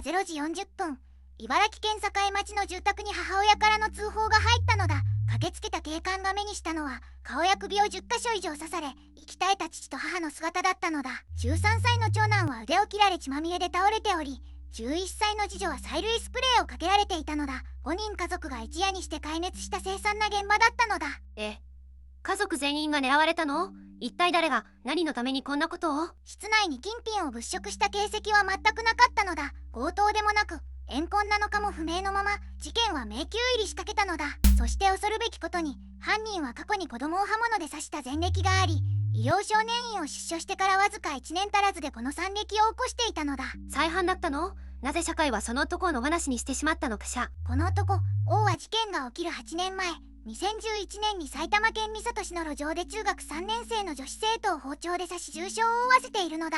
0時40分、茨城県境町の住宅に母親からの通報が入ったのだ。駆けつけた警官が目にしたのは顔や首を10カ所以上刺され息絶えた父と母の姿だったのだ。13歳の長男は腕を切られ血まみれで倒れており、11歳の次女は催涙スプレーをかけられていたのだ。5人家族が一夜にして壊滅した凄惨な現場だったのだ。家族全員が狙われたの？一体誰が何のためにこんなことを？室内に金品を物色した形跡は全くなかったのだ。強盗でもなく怨恨なのかも不明のまま事件は迷宮入りしかけたのだ。そして恐るべきことに犯人は過去に子供を刃物で刺した前歴があり、医療少年院を出所してからわずか1年足らずでこの惨劇を起こしていたのだ。再犯だったの？なぜ社会はその男を野放しにしてしまったのかしら。この男、王は事件が起きる8年前、2011年に埼玉県三郷市の路上で中学3年生の女子生徒を包丁で刺し重傷を負わせているのだ。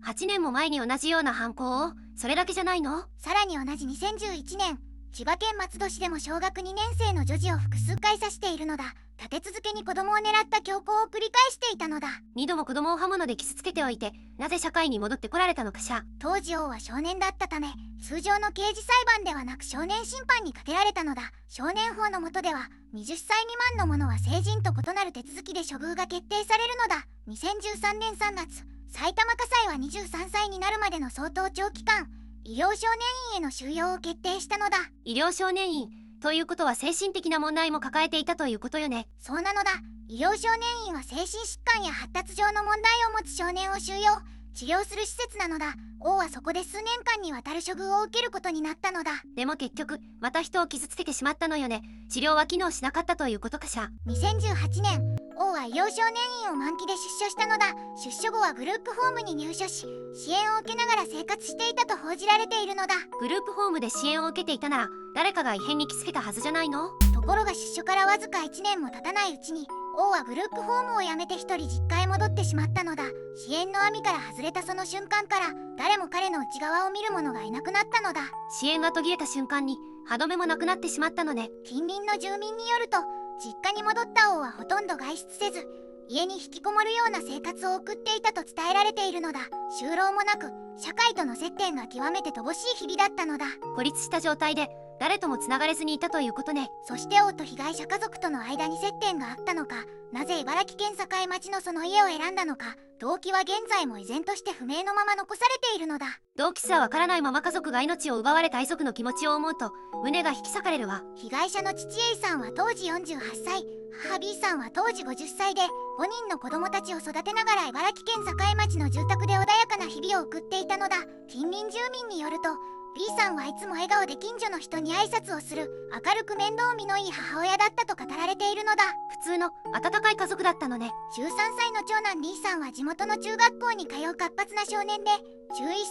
8年も前に同じような犯行を？それだけじゃないの？さらに同じ2011年、千葉県松戸市でも小学2年生の女児を複数回刺しているのだ。立て続けに子供を狙った凶行を繰り返していたのだ。2度も子供を刃物で傷つけておいて、なぜ社会に戻ってこられたのかしら。当時王は少年だったため、通常の刑事裁判ではなく少年審判にかけられたのだ。少年法の下では20歳未満の者は成人と異なる手続きで処遇が決定されるのだ。2013年3月、埼玉家裁は23歳になるまでの相当長期間、医療少年院への収容を決定したのだ。医療少年院ということは精神的な問題も抱えていたということよね。そうなのだ。医療少年院は精神疾患や発達上の問題を持つ少年を収容治療する施設なのだ。王はそこで数年間にわたる処遇を受けることになったのだ。でも結局また人を傷つけてしまったのよね。治療は機能しなかったということかしら。2018年、王は医療少年院を満期で出所したのだ。出所後はグループホームに入所し、支援を受けながら生活していたと報じられているのだ。グループホームで支援を受けていたなら誰かが異変に気づけたはずじゃないの？ところが出所からわずか1年も経たないうちに王はグループホームを辞めて一人実家へ戻ってしまったのだ。支援の網から外れたその瞬間から誰も彼の内側を見る者がいなくなったのだ。支援が途切れた瞬間に歯止めもなくなってしまったのね。近隣の住民によると、実家に戻った王はほとんど外出せず家に引きこもるような生活を送っていたと伝えられているのだ。就労もなく社会との接点が極めて乏しい日々だったのだ。孤立した状態で誰ともつながれずにいたということね。そして王と被害者家族との間に接点があったのか、なぜ茨城県境町のその家を選んだのか、動機は現在も依然として不明のまま残されているのだ。動機すらわからないまま家族が命を奪われた遺族の気持ちを思うと胸が引き裂かれるわ。被害者の父 A さんは当時48歳、母 B さんは当時50歳で5人の子供たちを育てながら茨城県境町の住宅で穏やかな日々を送っていたのだ。近隣住民によると、B さんはいつも笑顔で近所の人に挨拶をする明るく面倒見のいい母親だったと語られているのだ。普通の温かい家族だったのね。13歳の長男 D さんは地元の中学校に通う活発な少年で、11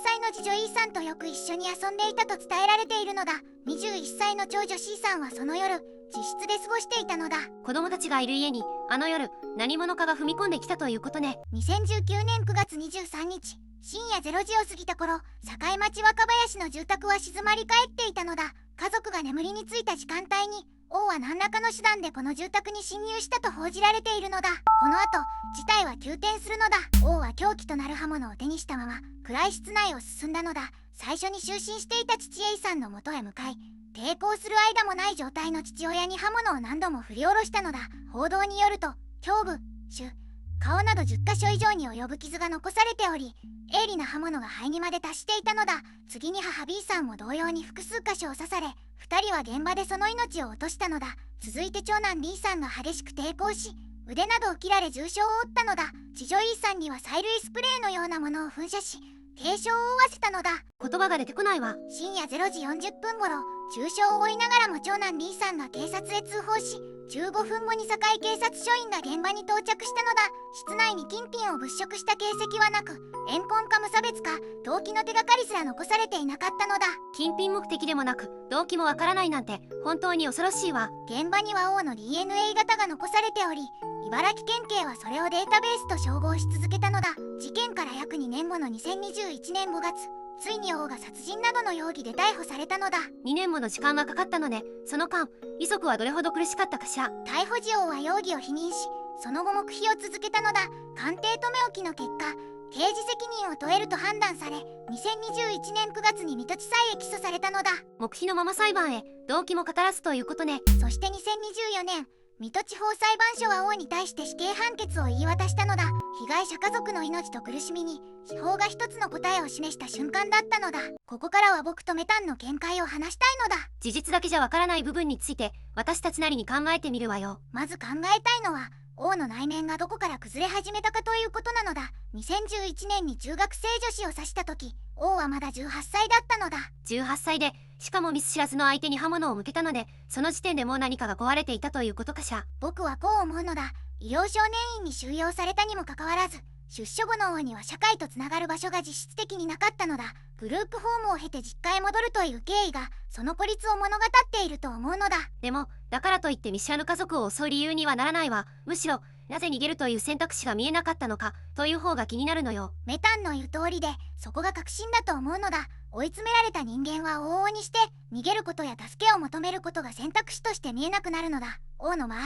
歳の次女 E さんとよく一緒に遊んでいたと伝えられているのだ。21歳の長女 C さんはその夜自室で過ごしていたのだ。子供たちがいる家にあの夜何者かが踏み込んできたということね。2019年9月23日深夜0時を過ぎた頃、境町若林の住宅は静まり返っていたのだ。家族が眠りについた時間帯に王は何らかの手段でこの住宅に侵入したと報じられているのだ。この後事態は急転するのだ。王は凶器となる刃物を手にしたまま暗い室内を進んだのだ。最初に就寝していた父 A さんの元へ向かい、抵抗する間もない状態の父親に刃物を何度も振り下ろしたのだ。報道によると胸部、手、顔など10カ所以上に及ぶ傷が残されており、鋭利な刃物が肺にまで達していたのだ。次に母 B さんも同様に複数箇所を刺され、2人は現場でその命を落としたのだ。続いて長男 D さんが激しく抵抗し、腕などを切られ重傷を負ったのだ。次女 E さんには催涙スプレーのようなものを噴射し、軽傷を負わせたのだ。言葉が出てこないわ。深夜0時40分頃、重傷を負いながらも長男 D さんが警察へ通報し、15分後に堺警察署員が現場に到着したのだ。室内に金品を物色した形跡はなく、怨恨か無差別か動機の手がかりすら残されていなかったのだ。金品目的でもなく動機もわからないなんて本当に恐ろしいわ。現場には王の DNA 型が残されており、茨城県警はそれをデータベースと照合し続けたのだ。事件から約2年後の2021年5月、ついに王が殺人などの容疑で逮捕されたのだ。2年もの時間がかかったのね。その間遺族はどれほど苦しかったかしら。逮捕時王は容疑を否認し、その後黙秘を続けたのだ。鑑定留め置きの結果、刑事責任を問えると判断され、2021年9月に水戸地裁へ起訴されたのだ。黙秘のまま裁判へ、動機も語らずということね。そして2024年、水戸地方裁判所は王に対して死刑判決を言い渡したのだ。被害者家族の命と苦しみに司法が一つの答えを示した瞬間だったのだ。ここからは僕とメタンの見解を話したいのだ。事実だけじゃわからない部分について私たちなりに考えてみるわよ。まず考えたいのは、王の内面がどこから崩れ始めたかということなのだ。2011年に中学生女子を刺した時、王はまだ18歳だったのだ。18歳で、しかも見ず知らずの相手に刃物を向けたので、その時点でもう何かが壊れていたということかしら。僕はこう思うのだ。医療少年院に収容されたにもかかわらず、出所後の王には社会とつながる場所が実質的になかったのだ。グループホームを経て実家へ戻るという経緯がその孤立を物語っていると思うのだ。でもだからといって見知らぬ家族を襲う理由にはならないわ。むしろなぜ逃げるという選択肢が見えなかったのかという方が気になるのよ。メタンの言う通りで、そこが確信だと思うのだ。追い詰められた人間は往々にして逃げることや助けを求めることが選択肢として見えなくなるのだ。王の場合、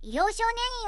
医療少年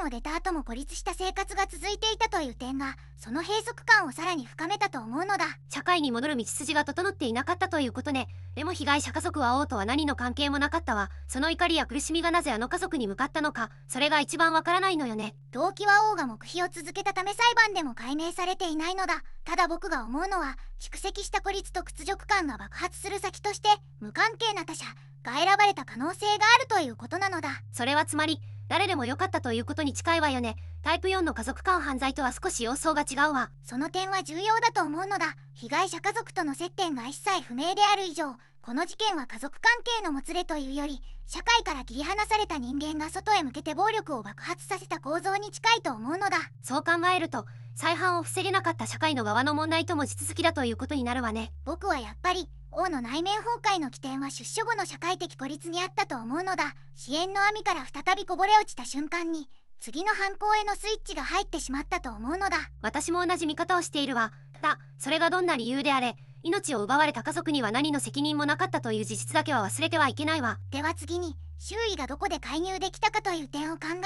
院を出た後も孤立した生活が続いていたという点がその閉塞感をさらに深めたと思うのだ。社会に戻る道筋が整っていなかったということね。でも被害者家族は王とは何の関係もなかったわ。その怒りや苦しみがなぜあの家族に向かったのか、それが一番わからないのよね。動機は王が黙秘を続けたため裁判でも解明されていないのだ。ただ僕が思うのは、蓄積した孤立と屈辱感が爆発する先として無関係な他者が選ばれた可能性があるということなのだ。それはつまり誰でもよかったということに近いわよね。タイプ4の家族間犯罪とは少し様相が違うわ。その点は重要だと思うのだ。被害者家族との接点が一切不明である以上、この事件は家族関係のもつれというより、社会から切り離された人間が外へ向けて暴力を爆発させた構造に近いと思うのだ。そう考えると再犯を防げなかった社会の側の問題とも地続きだということになるわね。僕はやっぱり王の内面崩壊の起点は出所後の社会的孤立にあったと思うのだ。支援の網から再びこぼれ落ちた瞬間に次の犯行へのスイッチが入ってしまったと思うのだ。私も同じ見方をしているわ。それがどんな理由であれ、命を奪われた家族には何の責任もなかったという事実だけは忘れてはいけないわ。では次に、周囲がどこで介入できたかという点を考えたい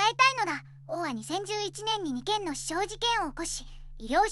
のだ。王は2011年に2件の死傷事件を起こし、医療少年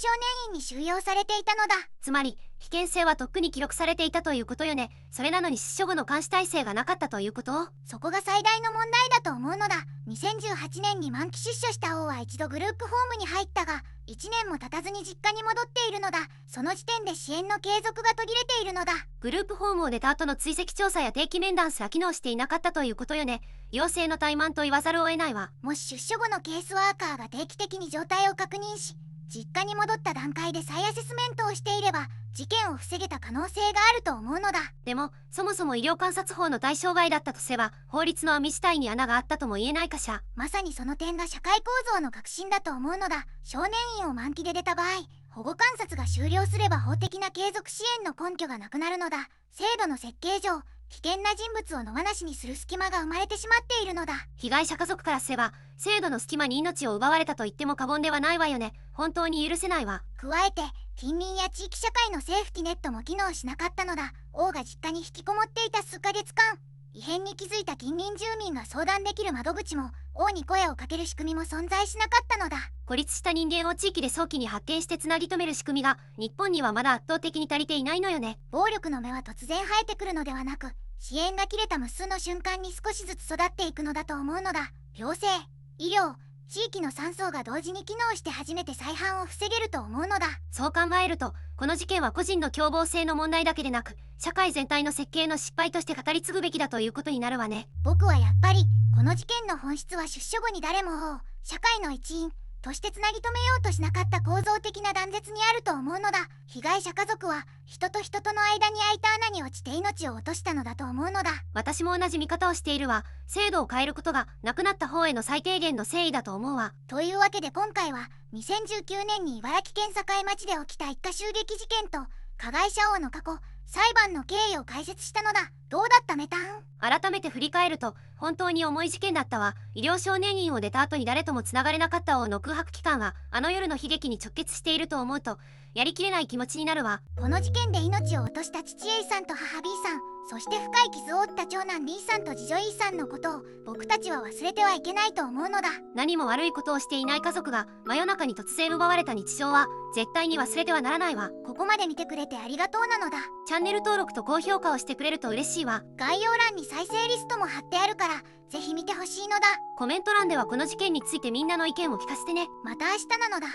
院に収容されていたのだ。つまり危険性はとっくに記録されていたということよね。それなのに出所後の監視体制がなかったということ？そこが最大の問題だと思うのだ。2018年に満期出所した王は一度グループホームに入ったが、1年も経たずに実家に戻っているのだ。その時点で支援の継続が途切れているのだ。グループホームを出た後の追跡調査や定期面談すら機能していなかったということよね。陽性の怠慢と言わざるを得ないわ。もし出所後のケースワーカーが定期的に状態を確認し、実家に戻った段階で再アセスメントをしていれば事件を防げた可能性があると思うのだ。でもそもそも医療観察法の対象外だったとすれば、法律の網自体に穴があったとも言えないかしら。まさにその点が社会構造の革新だと思うのだ。少年院を満期で出た場合、保護観察が終了すれば法的な継続支援の根拠がなくなるのだ。制度の設計上、危険な人物を野放しにする隙間が生まれてしまっているのだ。被害者家族からすれば制度の隙間に命を奪われたと言っても過言ではないわよね。本当に許せないわ。加えて近隣や地域社会のセーフティネットも機能しなかったのだ。王が実家に引きこもっていた数ヶ月間、異変に気づいた近隣住民が相談できる窓口も王に声をかける仕組みも存在しなかったのだ。孤立した人間を地域で早期に発見してつなぎ止める仕組みが日本にはまだ圧倒的に足りていないのよね。暴力の芽は突然生えてくるのではなく、支援が切れた無数の瞬間に少しずつ育っていくのだと思うのだ。行政、医療、地域の3層が同時に機能して初めて再犯を防げると思うのだ。そう考えるとこの事件は個人の凶暴性の問題だけでなく、社会全体の設計の失敗として語り継ぐべきだということになるわね。僕はやっぱりこの事件の本質は出所後に誰もを社会の一員としてつなぎ止めようとしなかった構造的な断絶にあると思うのだ。被害者家族は人と人との間に開いた穴に落ちて命を落としたのだと思うのだ。私も同じ見方をしているわ。制度を変えることが亡くなった方への最低限の誠意だと思うわ。というわけで今回は2019年に茨城県境町で起きた一家襲撃事件と加害者王の過去、裁判の経緯を解説したのだ。どうだったメタン？改めて振り返ると本当に重い事件だったわ。医療少年院を出た後に誰ともつながれなかった王の空白期間があの夜の悲劇に直結していると思うとやりきれない気持ちになるわ。この事件で命を落とした父 A さんと母 B さん、そして深い傷を負った長男リーさんと次女イーさんのことを僕たちは忘れてはいけないと思うのだ。何も悪いことをしていない家族が真夜中に突然奪われた日常は絶対に忘れてはならないわ。ここまで見てくれてありがとうなのだ。チャンネル登録と高評価をしてくれると嬉しいわ。概要欄に再生リストも貼ってあるからぜひ見てほしいのだ。コメント欄ではこの事件についてみんなの意見を聞かせてね。また明日なのだ。